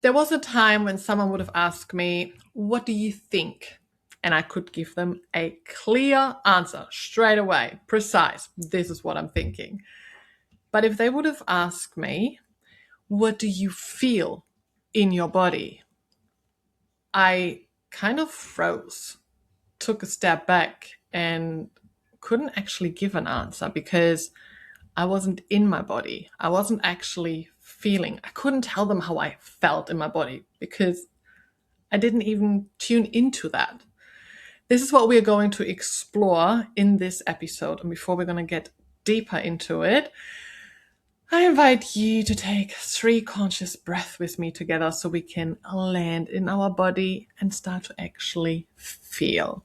There was a time when someone would have asked me, what do you think? And I could give them a clear answer straight away, precise. This is what I'm thinking. But if they would have asked me, what do you feel in your body? I kind of froze, took a step back, and couldn't actually give an answer because I wasn't in my body. I wasn't actually feeling. I couldn't tell them how I felt in my body because I didn't even tune into that. This is what we're going to explore in this episode. And before we're going to get deeper into it, I invite you to take 3 conscious breaths with me together so we can land in our body and start to actually feel.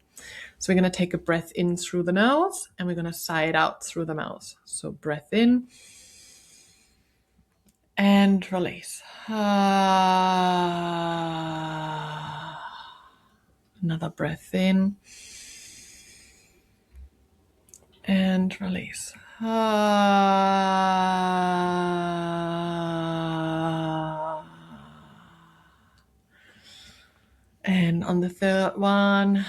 So we're going to take a breath in through the nose and we're going to sigh it out through the mouth. So breath in and release. Another breath in and release. And on the third one,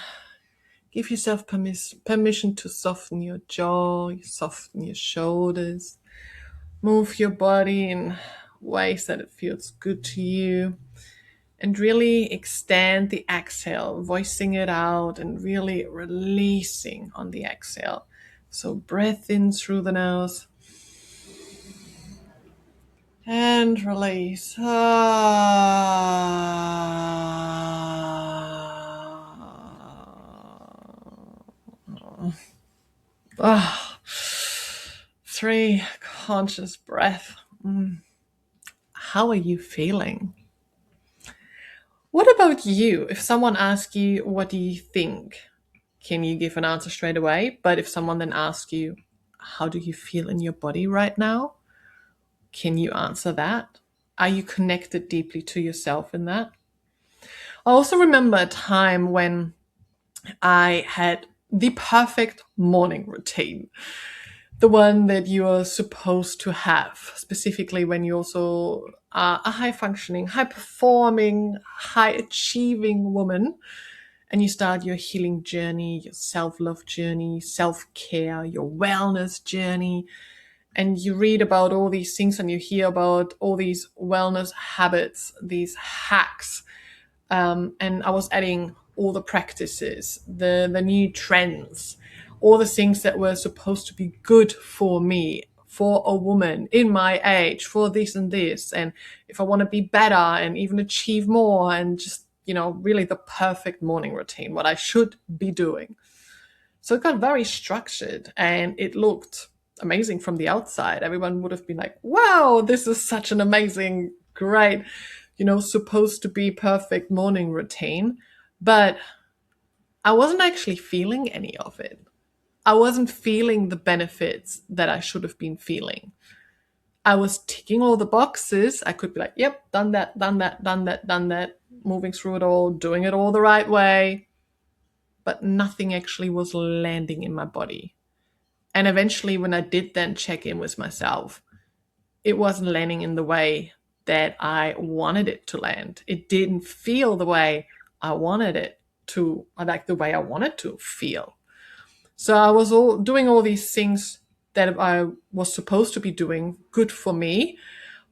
give yourself permission to soften your jaw, soften your shoulders, move your body in ways that it feels good to you, and really extend the exhale, voicing it out and really releasing on the exhale. So breath in through the nose and release. Ah. 3 conscious breath. How are you feeling? What about you? If someone asks you, what do you think? Can you give an answer straight away? But if someone then asks you, how do you feel in your body right now? Can you answer that? Are you connected deeply to yourself in that? I also remember a time when I had the perfect morning routine. The one that you are supposed to have, specifically when you also are a high functioning, high performing, high achieving woman, and you start your healing journey, your self-love journey, self-care, your wellness journey, and you read about all these things and you hear about all these wellness habits, these hacks. And I was adding all the practices, the new trends, all the things that were supposed to be good for me, for a woman in my age, for this and this. And if I want to be better and even achieve more and just, really the perfect morning routine, what I should be doing. So it got very structured and it looked amazing from the outside. Everyone would have been like, wow, this is such an amazing, great, supposed to be perfect morning routine. But I wasn't actually feeling any of it. I wasn't feeling the benefits that I should have been feeling. I was ticking all the boxes. I could be like, yep, done that, done that, done that, done that, moving through it all, doing it all the right way. But nothing actually was landing in my body. And eventually, when I did then check in with myself, it wasn't landing in the way that I wanted it to land. It didn't feel the way I wanted it to, like the way I wanted to feel. So I was doing all these things that I was supposed to be doing good for me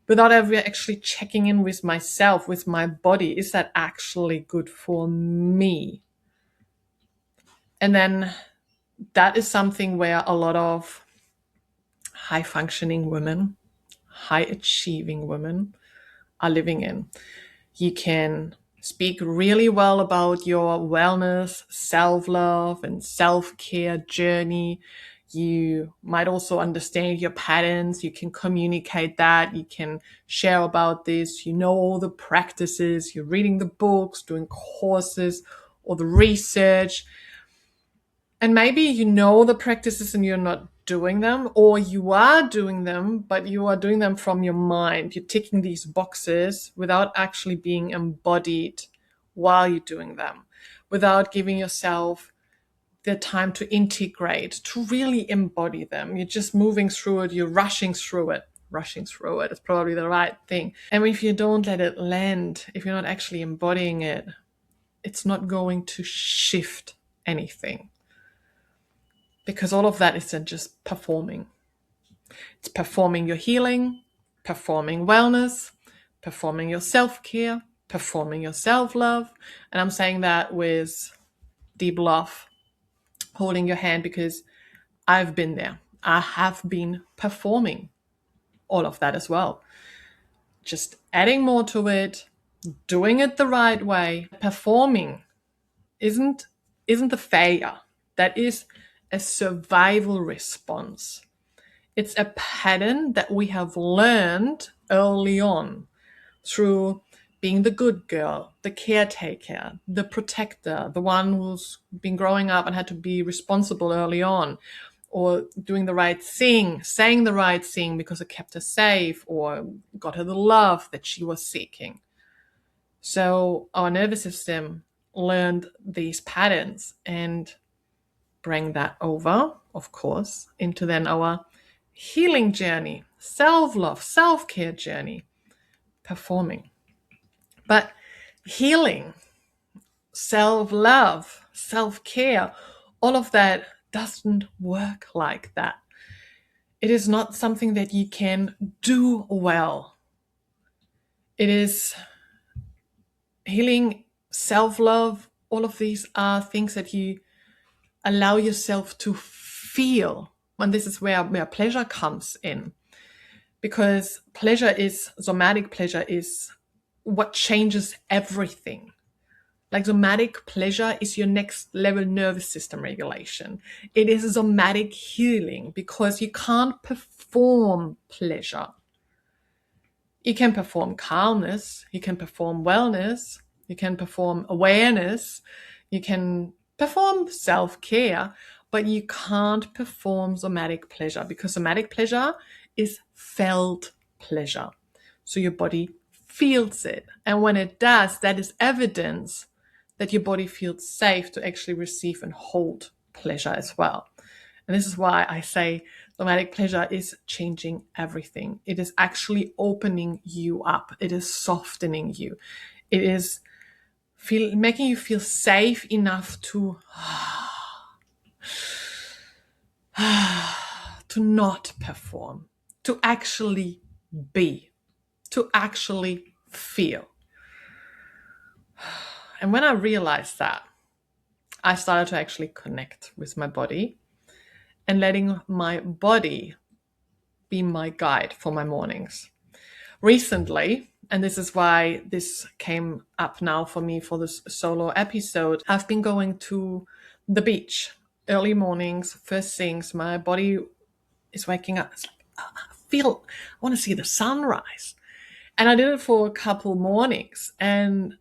without ever actually checking in with myself, with my body. Is that actually good for me? And then that is something where a lot of high functioning women, high achieving women are living in. You can speak really well about your wellness, self-love, and self-care journey. You might also understand your patterns. You can communicate that. You can share about this. You know all the practices. You're reading the books, doing courses, or the research. And maybe you know the practices and you're not doing them, or you are doing them, but you are doing them from your mind. You're ticking these boxes without actually being embodied while you're doing them, without giving yourself the time to integrate, to really embody them. You're just moving through it. You're rushing through it. rushing through it. It's probably the right thing. And if you don't let it land, if you're not actually embodying it, it's not going to shift anything. Because all of that is then just performing. It's performing your healing, performing wellness, performing your self-care, performing your self-love. And I'm saying that with deep love, holding your hand, because I've been there. I have been performing all of that as well. Just adding more to it, doing it the right way. Performing isn't a failure. That is a survival response. It's a pattern that we have learned early on through being the good girl, the caretaker, the protector, the one who's been growing up and had to be responsible early on, or doing the right thing, saying the right thing because it kept her safe or got her the love that she was seeking. So our nervous system learned these patterns and bring that over, of course, into then our healing journey, self-love, self-care journey, performing. But healing, self-love, self-care, all of that doesn't work like that. It is not something that you can do well. It is healing, self-love, all of these are things that you allow yourself to feel. And this is where pleasure comes in. Because somatic pleasure is what changes everything. Like somatic pleasure is your next level nervous system regulation. It is somatic healing because you can't perform pleasure. You can perform calmness, you can perform wellness, you can perform awareness, you can perform self-care, but you can't perform somatic pleasure because somatic pleasure is felt pleasure. So your body feels it. And when it does, that is evidence that your body feels safe to actually receive and hold pleasure as well. And this is why I say somatic pleasure is changing everything. It is actually opening you up. It is softening you. It is making you feel safe enough to not perform, to actually be, to actually feel. And when I realized that, I started to actually connect with my body and letting my body be my guide for my mornings. Recently, and this is why this came up now for me for this solo episode, I've been going to the beach early mornings, first things. My body is waking up. It's like, I want to see the sunrise. And I did it for a couple mornings and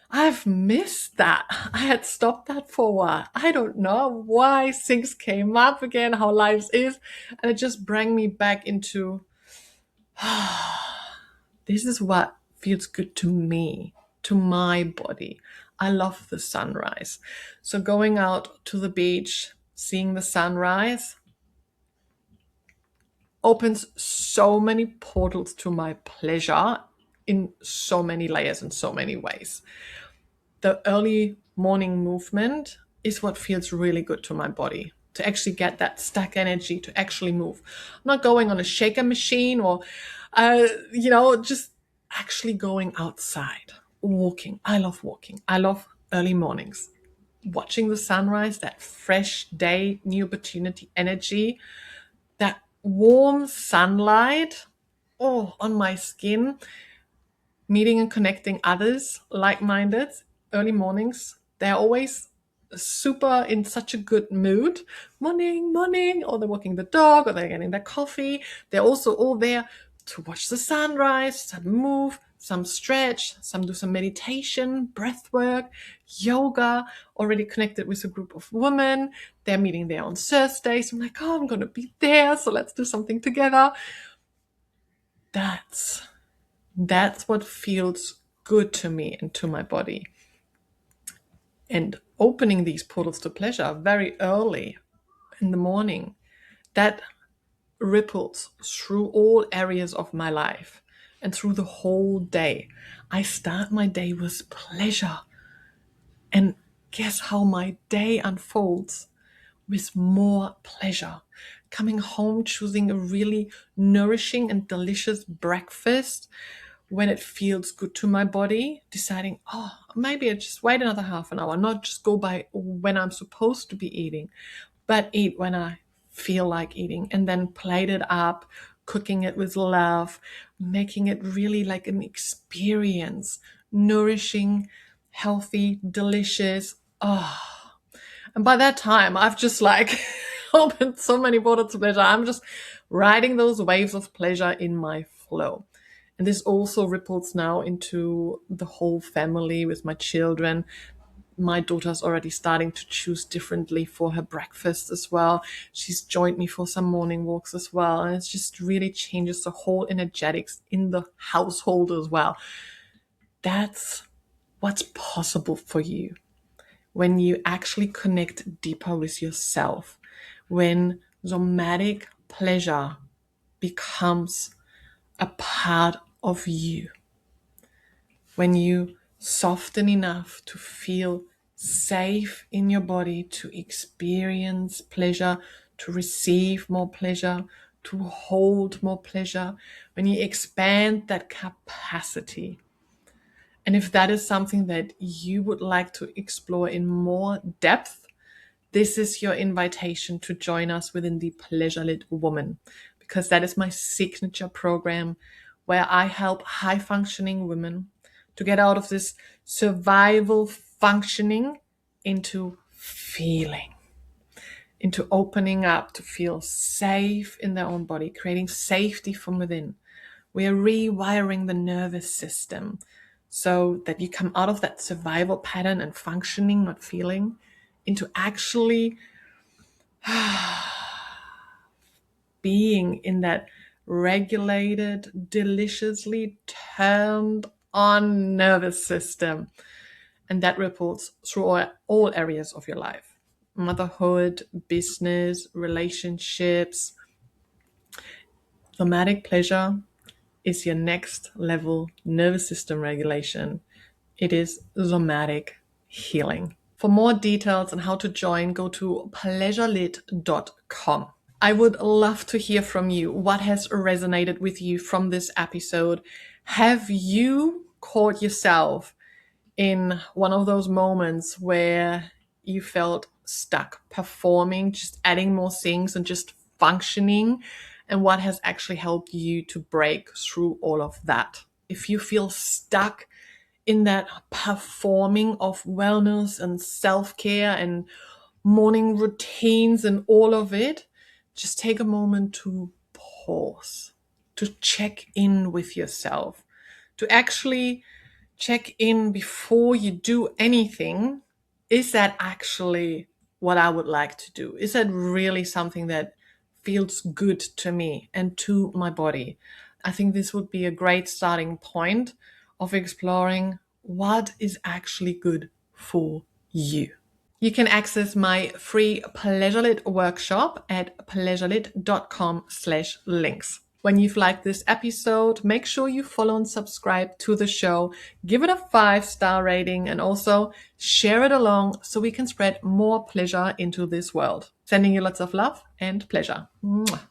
I've missed that. I had stopped that for a while. I don't know why things came up again, how life is. And it just brought me back into, this is what feels good to me, to my body. I love the sunrise. So going out to the beach, seeing the sunrise opens so many portals to my pleasure in so many layers and so many ways. The early morning movement is what feels really good to my body, to actually get that stuck energy, to actually move. I'm not going on a shaker machine or, just actually going outside, walking. I love walking. I love early mornings. Watching the sunrise, that fresh day, new opportunity energy, that warm sunlight, on my skin, meeting and connecting others, like-minded, early mornings, they're always super in such a good mood. Morning, or they're walking the dog, or they're getting their coffee. They're also all there to watch the sunrise, some move, some stretch, some do some meditation, breath work, yoga, already connected with a group of women. They're meeting there on Thursdays. I'm like, I'm going to be there, so let's do something together. That's what feels good to me and to my body. And opening these portals to pleasure very early in the morning, that ripples through all areas of my life and through the whole day. I start my day with pleasure. And guess how my day unfolds? With more pleasure. Coming home, choosing a really nourishing and delicious breakfast when it feels good to my body, deciding, oh, maybe I just wait another half an hour, not just go by when I'm supposed to be eating, but eat when I feel like eating, and then plate it up, cooking it with love, making it really like an experience, nourishing, healthy, delicious. Oh, and by that time, I've just like opened so many portals to pleasure. I'm just riding those waves of pleasure in my flow. And this also ripples now into the whole family with my children. My daughter's already starting to choose differently for her breakfast as well. She's joined me for some morning walks as well. And it just really changes the whole energetics in the household as well. That's what's possible for you when you actually connect deeper with yourself, when somatic pleasure becomes a part of you, when you soften enough to feel safe in your body, to experience pleasure, to receive more pleasure, to hold more pleasure, when you expand that capacity. And if that is something that you would like to explore in more depth, this is your invitation to join us within the Pleasure Lit Woman, because that is my signature program where I help high functioning women to get out of this survival functioning into feeling, into opening up to feel safe in their own body, creating safety from within. We are rewiring the nervous system so that you come out of that survival pattern and functioning, not feeling, into actually being in that regulated, deliciously turned on nervous system. And that ripples through all areas of your life: motherhood, business, relationships. Somatic pleasure is your next level nervous system regulation. It is somatic healing. For more details on how to join, go to pleasurelit.com. I would love to hear from you. What has resonated with you from this episode? Have you caught yourself in one of those moments where you felt stuck performing, just adding more things and just functioning? And what has actually helped you to break through all of that? If you feel stuck in that performing of wellness and self-care and morning routines and all of it, just take a moment to pause, to check in with yourself, to actually check in before you do anything. Is that actually what I would like to do? Is that really something that feels good to me and to my body? I think this would be a great starting point of exploring what is actually good for you. You can access my free PleasureLit workshop at pleasurelit.com/links. When you've liked this episode, make sure you follow and subscribe to the show, give it a 5-star rating, and also share it along so we can spread more pleasure into this world. Sending you lots of love and pleasure. Mwah.